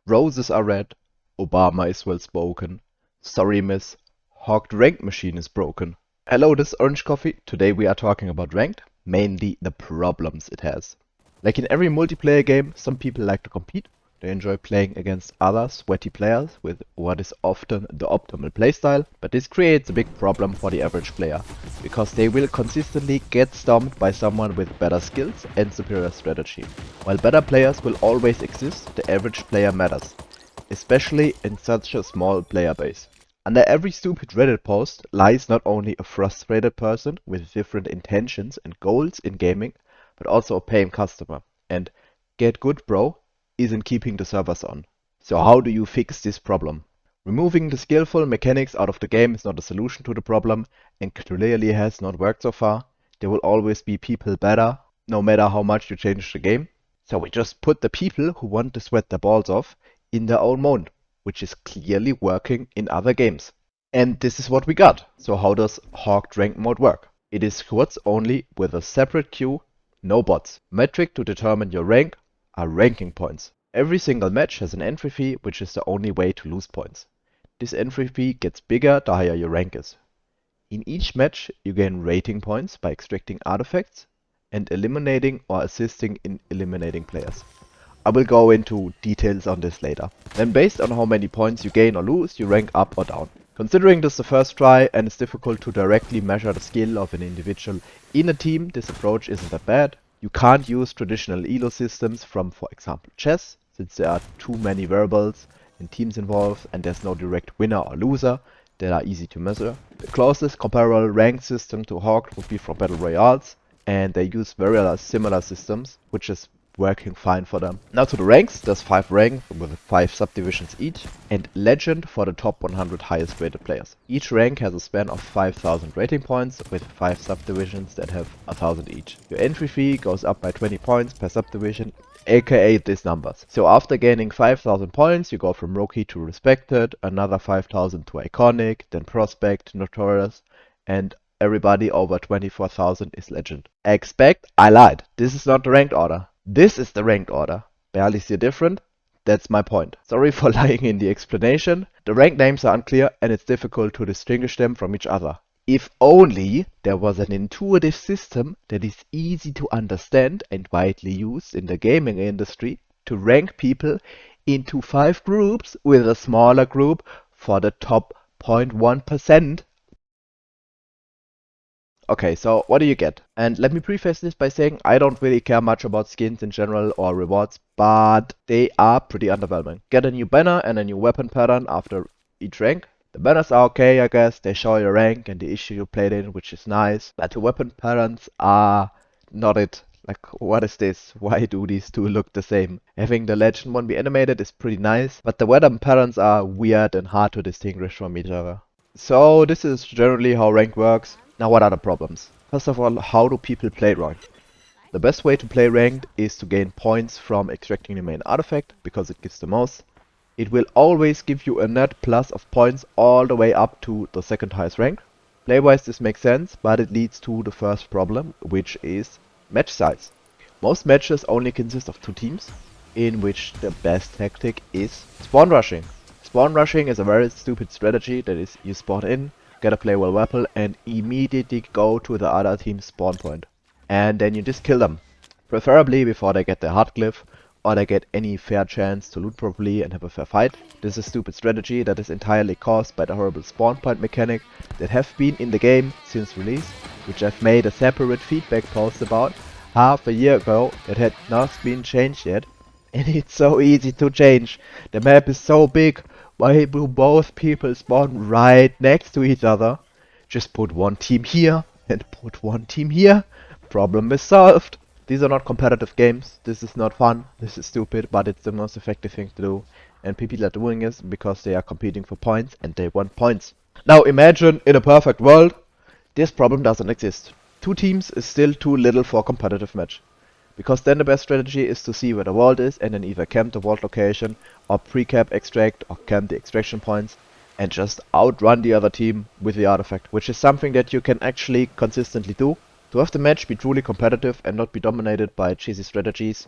Roses are red, Obama is well spoken. Sorry miss, Hogged ranked machine is broken. Hello, this is OrangeCoffee. Today we are talking about ranked, mainly the problems it has. Like in every multiplayer game, some people like to compete. They enjoy playing against other sweaty players with what is often the optimal playstyle, but this creates a big problem for the average player, because they will consistently get stomped by someone with better skills and superior strategy. While better players will always exist, the average player matters, especially in such a small player base. Under every stupid Reddit post lies not only a frustrated person with different intentions and goals in gaming, but also a paying customer. And get good bro isn't keeping the servers on. So how do you fix this problem? Removing the skillful mechanics out of the game is not a solution to the problem, and clearly has not worked so far. There will always be people better, no matter how much you change the game. So we just put the people who want to sweat their balls off in their own mode, which is clearly working in other games. And this is what we got. So how does Hogged Rank mode work? It is squads only with a separate queue, no bots. Metric to determine your rank are ranking points. Every single match has an entry fee, which is the only way to lose points. This entry fee gets bigger the higher your rank is. In each match you gain rating points by extracting artifacts and eliminating or assisting in eliminating players. I will go into details on this later. Then based on how many points you gain or lose, you rank up or down. Considering this the first try and it's difficult to directly measure the skill of an individual in a team, this approach isn't that bad. You can't use traditional elo systems from, for example, chess, since there are too many variables and teams involved and there's no direct winner or loser that are easy to measure. The closest comparable rank system to Hogged would be from Battle Royales, and they use very similar systems, which is working fine for them. Now to the ranks, there's 5 ranks with 5 subdivisions each, and Legend for the top 100 highest rated players. Each rank has a span of 5,000 rating points with 5 subdivisions that have 1,000 each. Your entry fee goes up by 20 points per subdivision, aka these numbers. So after gaining 5,000 points, you go from Rookie to Respected, another 5,000 to Iconic, then Prospect, Notorious, and everybody over 24,000 is Legend. Expect I lied. This is not the ranked order. This is the ranked order. Barely see different? That's my point. Sorry for lying in the explanation. The rank names are unclear and it's difficult to distinguish them from each other. If only there was an intuitive system that is easy to understand and widely used in the gaming industry to rank people into 5 groups with a smaller group for the top 0.1%. Okay, so what do you get? And let me preface this by saying I don't really care much about skins in general or rewards, but they are pretty underwhelming. Get a new banner and a new weapon pattern after each rank. The banners are okay, I guess. They show your rank and the issue you played in, which is nice. But the weapon patterns are not it. Like, what is this? Why do these two look the same? Having the legend one be animated is pretty nice, but the weapon patterns are weird and hard to distinguish from each other. So this is generally how rank works. Now what are the problems? First of all, how do people play ranked? The best way to play ranked is to gain points from extracting the main artifact, because it gives the most. It will always give you a net plus of points all the way up to the second highest rank. Play-wise this makes sense, but it leads to the first problem, which is match size. Most matches only consist of 2 teams, in which the best tactic is spawn rushing. Spawn rushing is a very stupid strategy, that is, you spawn in, get a player weapon and immediately go to the other team's spawn point. And then you just kill them. Preferably before they get their hard glyph or they get any fair chance to loot properly and have a fair fight. This is a stupid strategy that is entirely caused by the horrible spawn point mechanic that have been in the game since release, which I've made a separate feedback post about half a year ago that had not been changed yet. And it's so easy to change. The map is so big. Why do both people spawn right next to each other? Just put one team here and put one team here. Problem is solved. These are not competitive games. This is not fun. This is stupid, but it's the most effective thing to do. And people are doing this because they are competing for points and they want points. Now imagine in a perfect world, this problem doesn't exist. 2 teams is still too little for a competitive match. Because then the best strategy is to see where the vault is and then either camp the vault location or pre-cap extract or camp the extraction points and just outrun the other team with the artifact, which is something that you can actually consistently do. To have the match be truly competitive and not be dominated by cheesy strategies,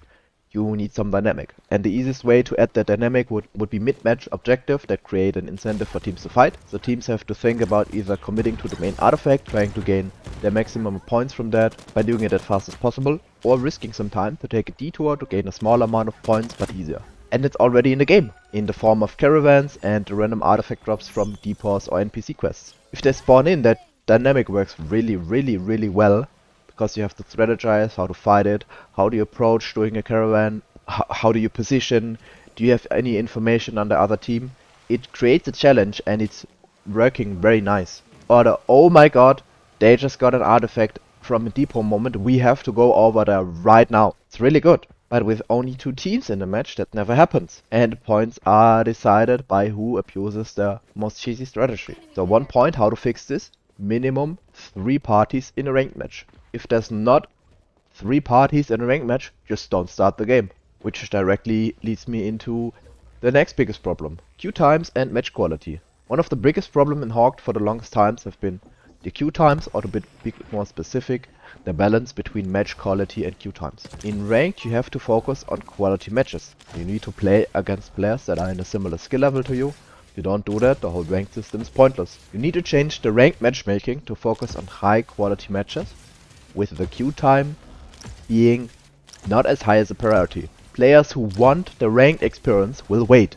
you need some dynamic. And the easiest way to add that dynamic would be mid-match objective that create an incentive for teams to fight. So teams have to think about either committing to the main artifact, trying to gain their maximum points from that by doing it as fast as possible, or risking some time to take a detour to gain a small amount of points but easier. And it's already in the game, in the form of caravans and random artifact drops from depots or NPC quests. If they spawn in, that dynamic works really well, because you have to strategize how to fight it, how do you approach doing a caravan, how do you position, do you have any information on the other team. It creates a challenge and it's working very nice. Or the, oh my god, they just got an artifact from a depot moment, we have to go over there right now. It's really good. But with only 2 teams in the match, that never happens. And points are decided by who abuses the most cheesy strategy. So 1 point how to fix this: minimum 3 parties in a ranked match. If there's not 3 parties in a ranked match, just don't start the game. Which directly leads me into the next biggest problem: queue times and match quality. One of the biggest problems in Hawk for the longest times have been the queue times, or to be more specific, the balance between match quality and queue times. In ranked, you have to focus on quality matches. You need to play against players that are in a similar skill level to you. If you don't do that, the whole ranked system is pointless. You need to change the ranked matchmaking to focus on high quality matches, with the queue time being not as high as a priority. Players who want the ranked experience will wait.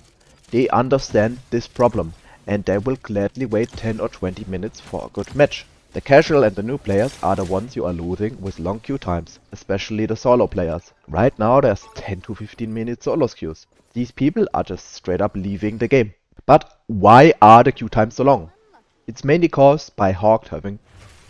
They understand this problem, and they will gladly wait 10 or 20 minutes for a good match. The casual and the new players are the ones you are losing with long queue times, especially the solo players. Right now there's 10 to 15 minute solo queues. These people are just straight up leaving the game. But why are the queue times so long? It's mainly caused by Hawk having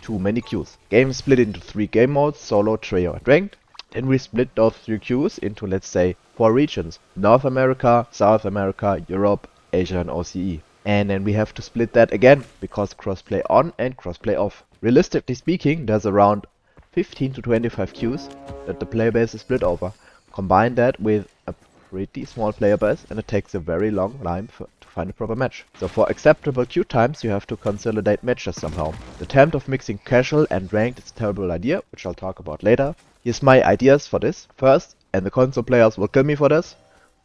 too many queues. Game is split into 3 game modes: solo, trio and ranked. Then we split those 3 queues into, let's say, 4 regions: North America, South America, Europe, Asia and OCE. And then we have to split that again, because crossplay on and crossplay off. Realistically speaking, there's around 15 to 25 queues that the player base is split over. Combine that with a pretty small player base and it takes a very long time to find a proper match. So for acceptable queue times, you have to consolidate matches somehow. The attempt of mixing casual and ranked is a terrible idea, which I'll talk about later. Here's my ideas for this. First, and the console players will kill me for this,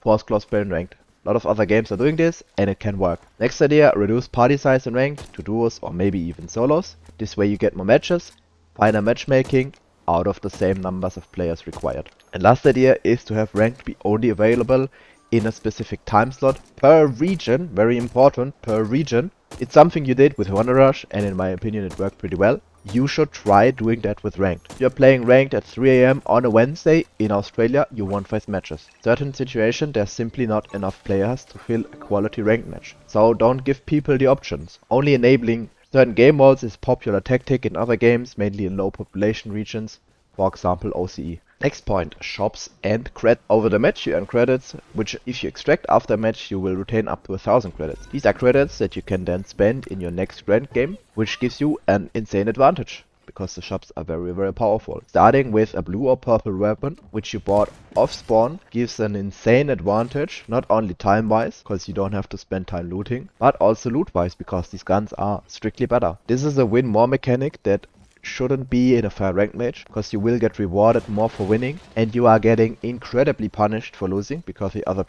force crossplay in ranked. A lot of other games are doing this and it can work. Next idea, reduce party size in ranked to duos or maybe even solos. This way you get more matches, finer matchmaking out of the same numbers of players required. And last idea is to have ranked be only available in a specific time slot per region. Very important, per region. It's something you did with Wonder Rush and in my opinion it worked pretty well. You should try doing that with ranked. If you're playing ranked at 3 AM on a Wednesday in Australia, you won't face matches. Certain situation, there's simply not enough players to fill a quality ranked match. So don't give people the options. Only enabling certain game modes is a popular tactic in other games, mainly in low population regions, for example OCE. Next point, shops and credits. Over the match you earn credits, which if you extract after a match you will retain up to 1000 credits. These are credits that you can then spend in your next ranked game, which gives you an insane advantage, because the shops are very powerful. Starting with a blue or purple weapon, which you bought off spawn, gives an insane advantage, not only time wise, because you don't have to spend time looting, but also loot wise, because these guns are strictly better. This is a win more mechanic that shouldn't be in a fair ranked match, because you will get rewarded more for winning and you are getting incredibly punished for losing, because the other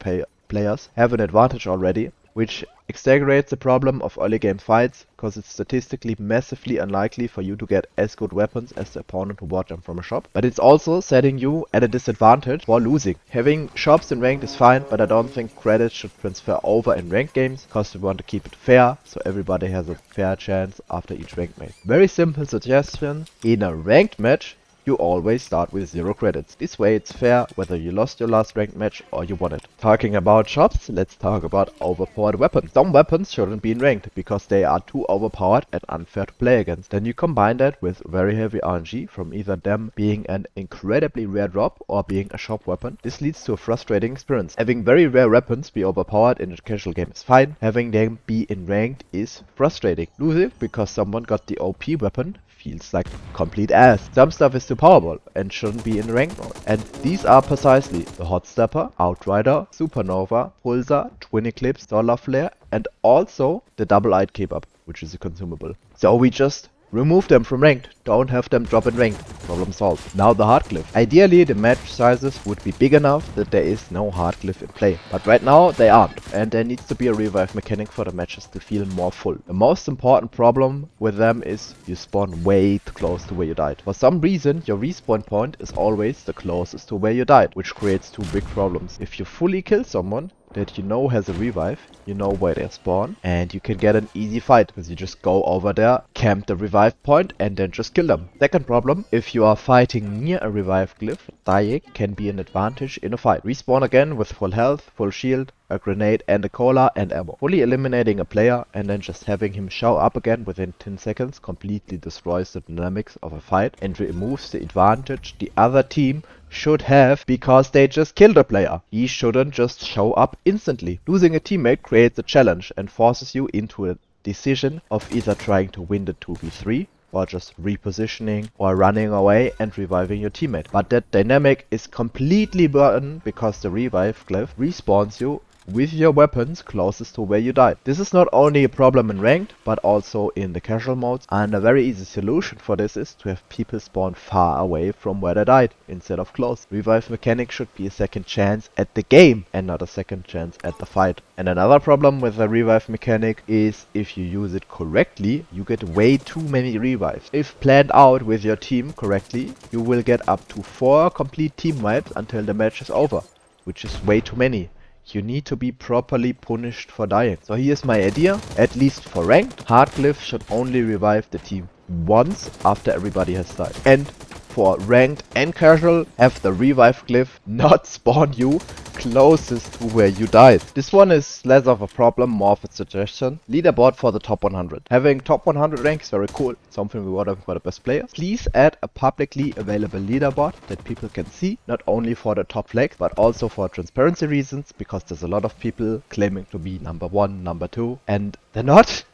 players have an advantage already, which exaggerates the problem of early game fights, because it's statistically massively unlikely for you to get as good weapons as the opponent who bought them from a shop. But it's also setting you at a disadvantage for losing. Having shops in ranked is fine, but I don't think credits should transfer over in ranked games, because we want to keep it fair, so everybody has a fair chance after each ranked match. Very simple suggestion: in a ranked match, you always start with 0 credits. This way it's fair whether you lost your last ranked match or you won it. Talking about shops, let's talk about overpowered weapons. Some weapons shouldn't be in ranked because they are too overpowered and unfair to play against. Then you combine that with very heavy RNG from either them being an incredibly rare drop or being a shop weapon. This leads to a frustrating experience. Having very rare weapons be overpowered in a casual game is fine. Having them be in ranked is frustrating. Losing because someone got the OP weapon feels like complete ass. Some stuff is too powerful and shouldn't be in ranked mode. And these are precisely the Hot Stepper, Outrider, Supernova, Pulsar, Twin Eclipse, Solar Flare, and also the Double-Eyed Kebab, which is a consumable. So we just Remove them from ranked, don't have them drop in ranked. Problem solved. Now the hard glyph. Ideally the match sizes would be big enough that there is no hard glyph in play. But right now they aren't, and there needs to be a revive mechanic for the matches to feel more full. The most important problem with them is you spawn way too close to where you died. For some reason your respawn point is always the closest to where you died, which creates two big problems. If you fully kill someone that you know has a revive, you know where they spawn, and you can get an easy fight because you just go over there, camp the revive point, and then just kill them. Second problem, if you are fighting near a revive glyph, dying can be an advantage in a fight. Respawn again with full health, full shield, a grenade and a cola and ammo. Fully eliminating a player and then just having him show up again within 10 seconds completely destroys the dynamics of a fight and removes the advantage the other team should have because they just killed a player. He shouldn't just show up instantly. Losing a teammate creates a challenge and forces you into a decision of either trying to win the 2v3 or just repositioning or running away and reviving your teammate. But that dynamic is completely broken because the revive glyph respawns you with your weapons closest to where you died. This is not only a problem in ranked, but also in the casual modes, and a very easy solution for this is to have people spawn far away from where they died instead of close. Revive mechanic should be a second chance at the game and not a second chance at the fight. And another problem with the revive mechanic is if you use it correctly, you get way too many revives. If planned out with your team correctly, you will get up to 4 complete team wipes until the match is over, which is way too many. You need to be properly punished for dying. So here's my idea. At least for ranked, hard glyph should only revive the team once after everybody has died. And for ranked and casual, have the revive glyph not spawn you closest to where you died. This one is less of a problem, more of a suggestion. Leaderboard for the top 100. Having top 100 rank is very cool, something we want for the best players. Please add a publicly available leaderboard that people can see, not only for the top flags, but also for transparency reasons, because there's a lot of people claiming to be number 1, number 2, and they're not.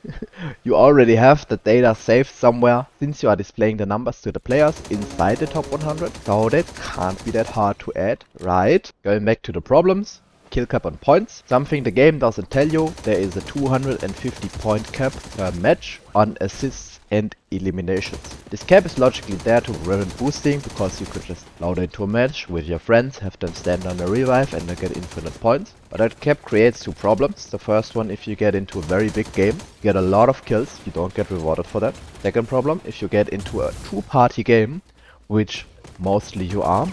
You already have the data saved somewhere, since you are displaying the numbers to the players inside the top 100, so that can't be that hard to add, right? Going back to the problems. Killcap on points. Something the game doesn't tell you, there is a 250 point cap per match on assists and eliminations. This cap is logically there to prevent boosting because you could just load into a match with your friends, have them stand on a revive and then get infinite points. But that cap creates two problems. The first one, if you get into a very big game, you get a lot of kills, you don't get rewarded for that. Second problem, if you get into a two-party game, which mostly you are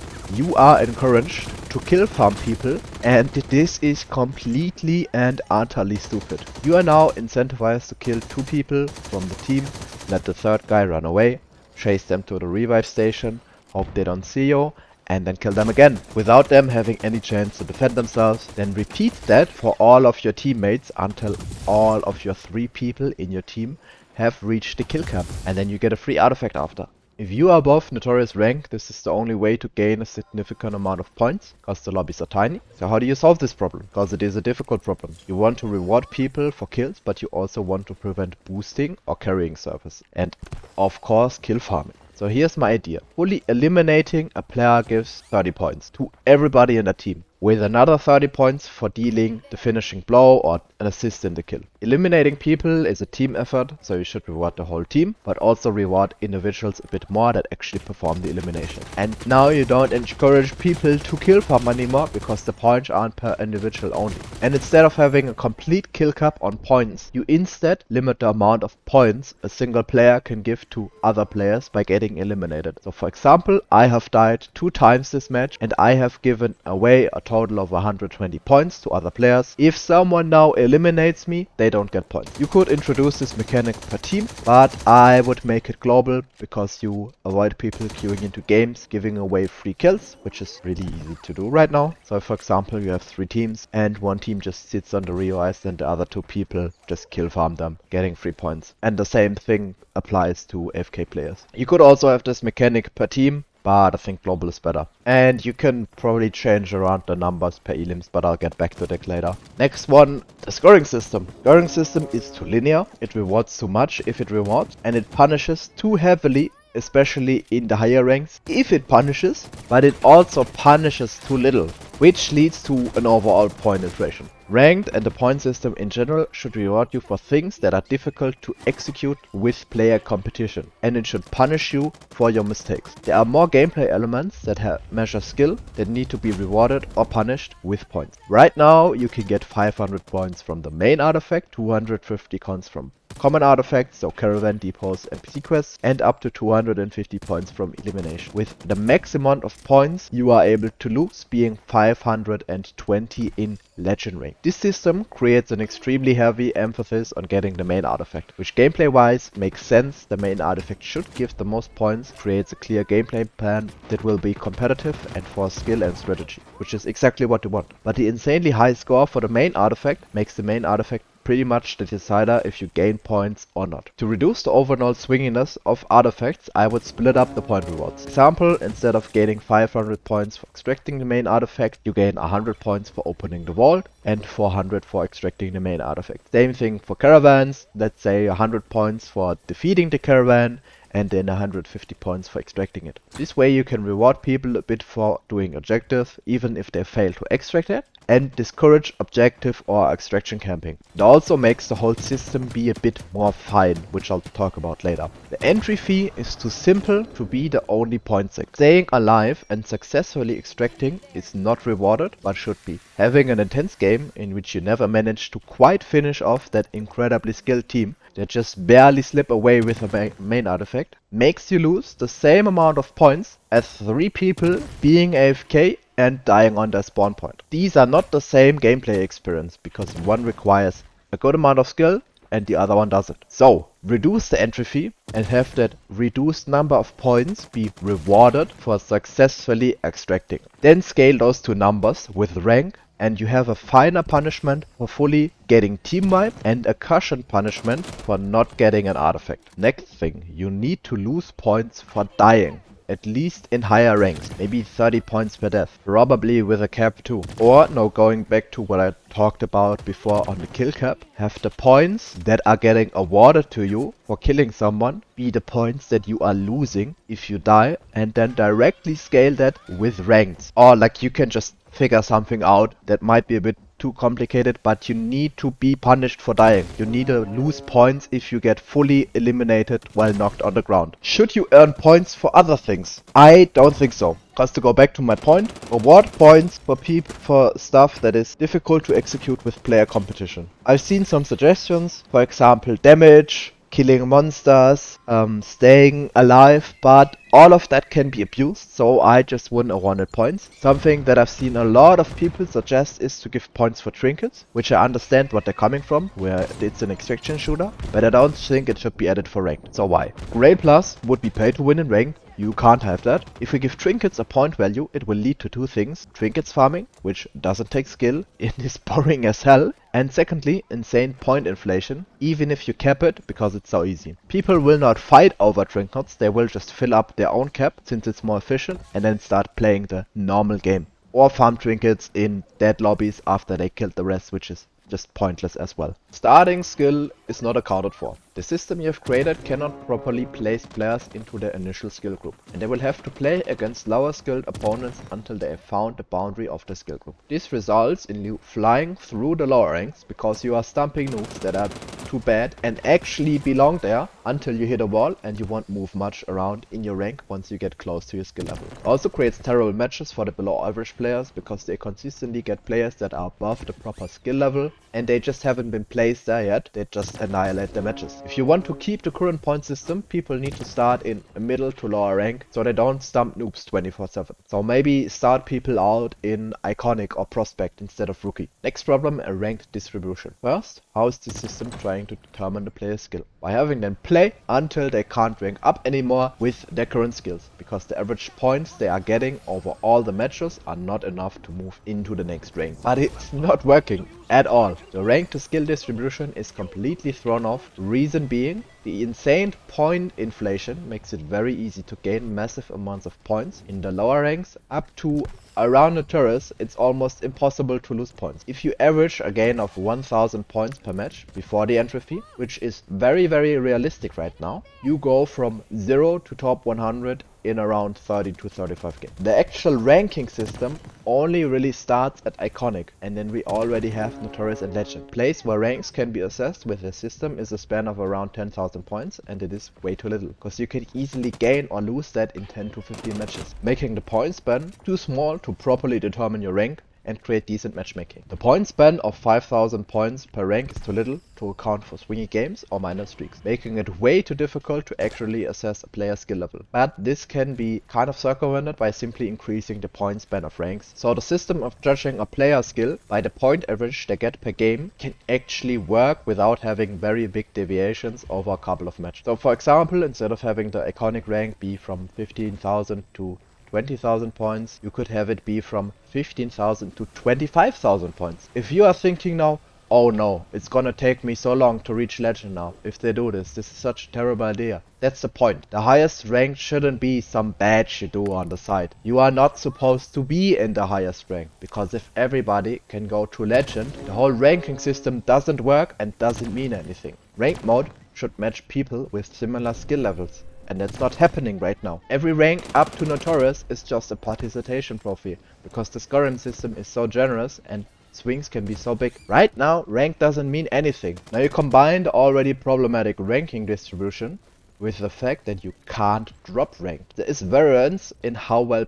encouraged to kill farm people, and this is completely and utterly stupid. You are now incentivized to kill 2 people from the team, let the third guy run away, chase them to the revive station, hope they don't see you, and then kill them again without them having any chance to defend themselves. Then repeat that for all of your teammates until all of your 3 people in your team have reached the kill cap, and then you get a free artifact after. If you are above Notorious rank, this is the only way to gain a significant amount of points, because the lobbies are tiny. So how do you solve this problem? Because it is a difficult problem. You want to reward people for kills, but you also want to prevent boosting or carrying service. And of course, kill farming. So here's my idea. Fully eliminating a player gives 30 points to everybody in the team, with another 30 points for dealing the finishing blow or an assist in the kill. Eliminating people is a team effort, so you should reward the whole team, but also reward individuals a bit more that actually perform the elimination. And now you don't encourage people to kill farm anymore, because the points aren't per individual only. And instead of having a complete kill cap on points, you instead limit the amount of points a single player can give to other players by getting eliminated. So for example, I have died 2 times this match, and I have given away a total of 120 points to other players. If someone now eliminates me, they don't get points. You could introduce this mechanic per team, but I would make it global, because you avoid people queuing into games giving away free kills, which is really easy to do right now. So for example, you have 3 teams and one team just sits on the revives and the other 2 people just kill farm them, getting free points. And the same thing applies to AFK players. You could also have this mechanic per team, but I think global is better. And you can probably change around the numbers per Elims, but I'll get back to that later. Next one, the scoring system. Scoring system is too linear. It rewards too much if it rewards, and it punishes too heavily, especially in the higher ranks, if it punishes, but it also punishes too little, which leads to an overall point inflation. Ranked and the point system in general should reward you for things that are difficult to execute with player competition, and it should punish you for your mistakes. There are more gameplay elements that measure skill that need to be rewarded or punished with points. Right now you can get 500 points from the main artifact, 250 coins from common artifacts, so caravan, depots, NPC quests, and up to 250 points from elimination, with the max amount of points you are able to lose being 520 in legend rank. This system creates an extremely heavy emphasis on getting the main artifact, which gameplay wise makes sense. The main artifact should give the most points, creates a clear gameplay plan that will be competitive and for skill and strategy, which is exactly what you want. But the insanely high score for the main artifact makes the main artifact pretty much the decider if you gain points or not. To reduce the overall swinginess of artifacts, I would split up the point rewards. Example, instead of gaining 500 points for extracting the main artifact, you gain 100 points for opening the vault and 400 for extracting the main artifact. Same thing for caravans, let's say 100 points for defeating the caravan and then 150 points for extracting it. This way you can reward people a bit for doing objective, even if they fail to extract it, and discourage objective or extraction camping. It also makes the whole system be a bit more fine, which I'll talk about later. The entry fee is too simple to be the only point sink. Staying alive and successfully extracting is not rewarded, but should be. Having an intense game in which you never manage to quite finish off that incredibly skilled team that just barely slip away with a main artifact makes you lose the same amount of points as 3 people being AFK and dying on their spawn point. These are not the same gameplay experience because one requires a good amount of skill and the other one doesn't. So reduce the entry fee and have that reduced number of points be rewarded for successfully extracting. Then scale those two numbers with rank, and you have a finer punishment for fully getting team wipe and a cushion punishment for not getting an artifact. Next thing, you need to lose points for dying, at least in higher ranks, maybe 30 points per death, probably with a cap too. Or, no, going back to what I talked about before on the kill cap, have the points that are getting awarded to you for killing someone be the points that you are losing if you die, and then directly scale that with ranks. Or like you can just figure something out that might be a bit too complicated, but you need to be punished for dying. You need to lose points if you get fully eliminated while knocked on the ground. Should you earn points for other things? I don't think so. Because to go back to my point, reward points for for stuff that is difficult to execute with player competition. I've seen some suggestions, for example damage, killing monsters, staying alive, but all of that can be abused, so I just wouldn't have wanted points. Something that I've seen a lot of people suggest is to give points for trinkets, which I understand what they're coming from, where it's an extraction shooter, but I don't think it should be added for ranked. So why? Grade Plus would be paid to win in ranked. You can't have that. If we give trinkets a point value, it will lead to two things. Trinkets farming, which doesn't take skill, it is boring as hell. And secondly, insane point inflation, even if you cap it, because it's so easy. People will not fight over trinkets, they will just fill up their own cap, since it's more efficient, and then start playing the normal game. Or farm trinkets in dead lobbies after they killed the rest, which is just pointless as well. Starting skill is not accounted for. The system you have created cannot properly place players into their initial skill group, and they will have to play against lower skilled opponents until they have found the boundary of the skill group. This results in you flying through the lower ranks because you are stumping noobs that are too bad and actually belong there until you hit a wall and you won't move much around in your rank once you get close to your skill level. It also creates terrible matches for the below average players because they consistently get players that are above the proper skill level and they just haven't been placed there yet. They just annihilate the matches. If you want to keep the current point system, people need to start in a middle to lower rank so they don't stump noobs 24/7. So maybe start people out in iconic or prospect instead of rookie. Next problem, a ranked distribution. First, how is the system trying to determine the player's skill? By having them play until they can't rank up anymore with their current skills, because the average points they are getting over all the matches are not enough to move into the next rank. But it's not working at all. The rank to skill distribution is completely thrown off. Reason being, The insane point inflation makes it very easy to gain massive amounts of points. In the lower ranks, up to around the turrets, it's almost impossible to lose points. If you average a gain of 1000 points per match before the entry fee, which is very realistic right now, you go from 0 to top 100 in around 30 to 35 games. The actual ranking system only really starts at Iconic, and then we already have Notorious and Legend. Place where ranks can be assessed with the system is a span of around 10,000 points, and it is way too little, because you can easily gain or lose that in 10 to 15 matches, making the point span too small to properly determine your rank and create decent matchmaking. The point span of 5000 points per rank is too little to account for swingy games or minor streaks, making it way too difficult to actually assess a player's skill level. But this can be kind of circumvented by simply increasing the point span of ranks. So the system of judging a player's skill by the point average they get per game can actually work without having very big deviations over a couple of matches. So for example, instead of having the iconic rank be from 15,000 to 20,000 points, you could have it be from 15,000 to 25,000 points. If you are thinking now, oh no, it's gonna take me so long to reach legend now, if they do this is such a terrible idea. That's the point. The highest rank shouldn't be some badge you do on the side. You are not supposed to be in the highest rank, because if everybody can go to legend, the whole ranking system doesn't work and doesn't mean anything. Rank mode should match people with similar skill levels. And that's not happening right now. Every rank up to Notorious is just a participation trophy, because the scoring system is so generous and swings can be so big. Right now, rank doesn't mean anything. Now you combine the already problematic ranking distribution with the fact that you can't drop rank. There is variance in how well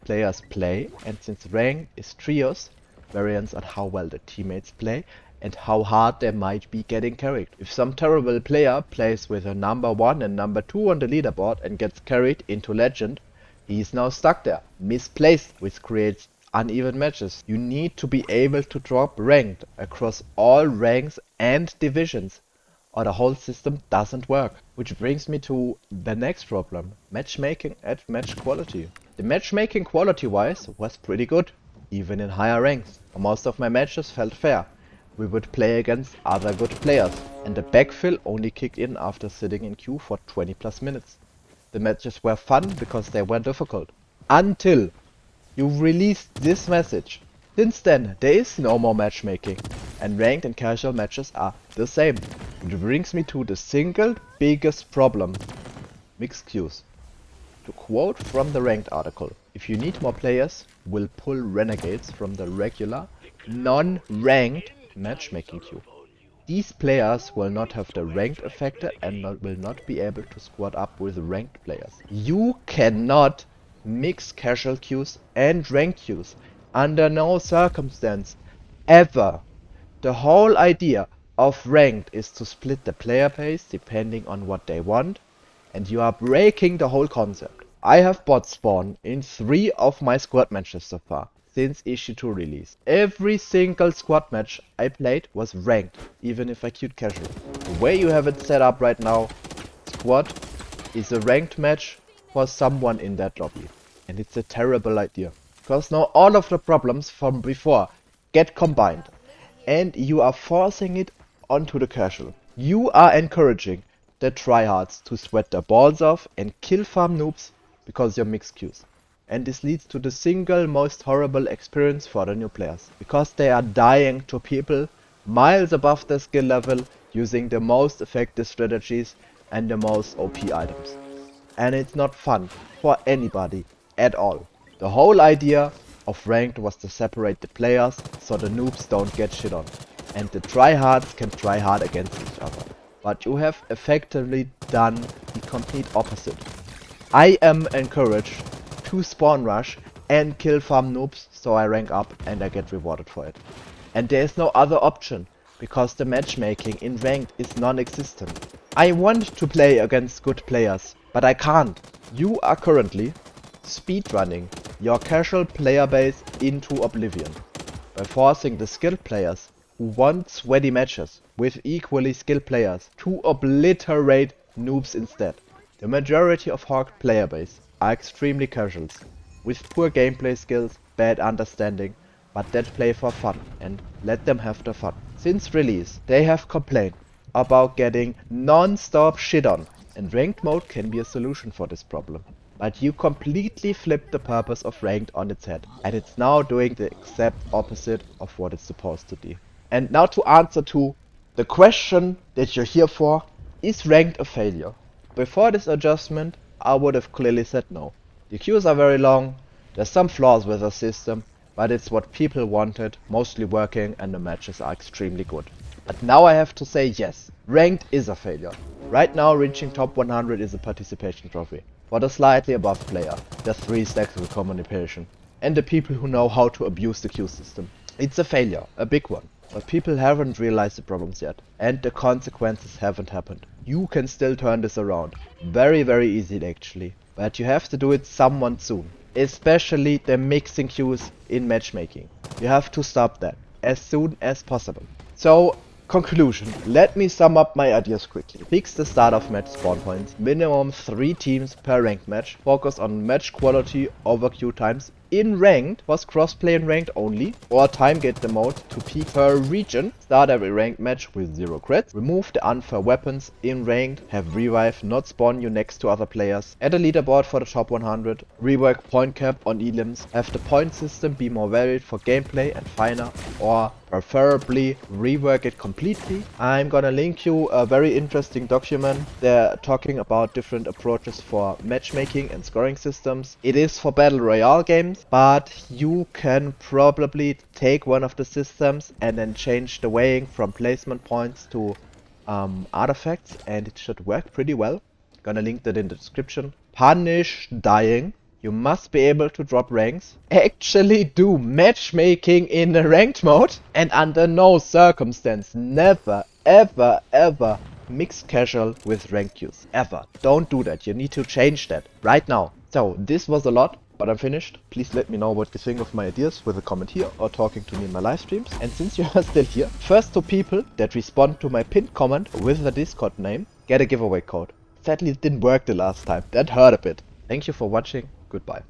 players play, and since rank is trios, variance on how well the teammates play and how hard they might be getting carried. If some terrible player plays with a number 1 and number 2 on the leaderboard and gets carried into legend, he is now stuck there, misplaced, which creates uneven matches. You need to be able to drop ranked across all ranks and divisions, or the whole system doesn't work. Which brings me to the next problem, matchmaking at match quality. The matchmaking quality wise was pretty good, even in higher ranks. Most of my matches felt fair. We would play against other good players, and the backfill only kicked in after sitting in queue for 20 plus minutes. The matches were fun because they were difficult. Until you released this message. Since then, there is no more matchmaking, and ranked and casual matches are the same. Which brings me to the single biggest problem, mixed queues. To quote from the ranked article, if you need more players, we'll pull renegades from the regular, non-ranked matchmaking queue. These players will not have the ranked affected and will not be able to squad up with ranked players. You cannot mix casual queues and ranked queues under no circumstance ever. The whole idea of ranked is to split the player base depending on what they want, and you are breaking the whole concept. I have bot spawn in 3 of my squad matches so far since issue 2 release. Every single squad match I played was ranked, even if I queued casual. The way you have it set up right now, squad is a ranked match for someone in that lobby. And it's a terrible idea. Because now all of the problems from before get combined. And you are forcing it onto the casual. You are encouraging the tryhards to sweat their balls off and kill farm noobs because you're mixed queues. And this leads to the single most horrible experience for the new players, because they are dying to people miles above their skill level using the most effective strategies and the most OP items. And it's not fun for anybody at all. The whole idea of ranked was to separate the players so the noobs don't get shit on, and the tryhards can try hard against each other. But you have effectively done the complete opposite. I am encouraged to spawn rush and kill farm noobs, so I rank up and I get rewarded for it. And there is no other option, because the matchmaking in ranked is non-existent. I want to play against good players, but I can't. You are currently speedrunning your casual player base into oblivion by forcing the skilled players who want sweaty matches with equally skilled players to obliterate noobs instead. The majority of Hawk player base are extremely casuals, with poor gameplay skills, bad understanding, but that play for fun, and let them have their fun. Since release, they have complained about getting non-stop shit on. And ranked mode can be a solution for this problem. But you completely flipped the purpose of ranked on its head, and it's now doing the exact opposite of what it's supposed to do. And now to answer to the question that you're here for, is ranked a failure? Before this adjustment, I would have clearly said no. The queues are very long, there's some flaws with the system, but it's what people wanted, mostly working, and the matches are extremely good. But now I have to say yes, ranked is a failure. Right now reaching top 100 is a participation trophy. For the slightly above player, the 3 stacks with communication, and the people who know how to abuse the queue system. It's a failure, a big one, but people haven't realized the problems yet, and the consequences haven't happened. You can still turn this around, very easily actually, but you have to do it someone soon. Especially the mixing queues in matchmaking. You have to stop that as soon as possible. So, conclusion, let me sum up my ideas quickly. Fix the start of match spawn points, minimum 3 teams per ranked match, focus on match quality over queue times. In ranked was crossplay in ranked only, or time gate the mode to peak per region. Start every ranked match with 0 creds. Remove the unfair weapons in ranked. Have revive not spawn you next to other players. Add a leaderboard for the top 100. Rework point cap on Elims. Have the point system be more varied for gameplay and finer, or preferably rework it completely. I'm gonna link you a very interesting document. They're talking about different approaches for matchmaking and scoring systems. It is for battle royale games, but you can probably take one of the systems and then change the weighing from placement points to artifacts, and it should work pretty well. Gonna link that in the description. Punish dying. You must be able to drop ranks. Actually do matchmaking in a ranked mode. And under no circumstance, never, ever mix casual with ranked queues. Ever. Don't do that. You need to change that right now. So this was a lot, but I'm finished. Please let me know what you think of my ideas with a comment here or talking to me in my live streams. And since you are still here, first 2 people that respond to my pinned comment with the Discord name get a giveaway code. Sadly it didn't work the last time. That hurt a bit. Thank you for watching. Goodbye.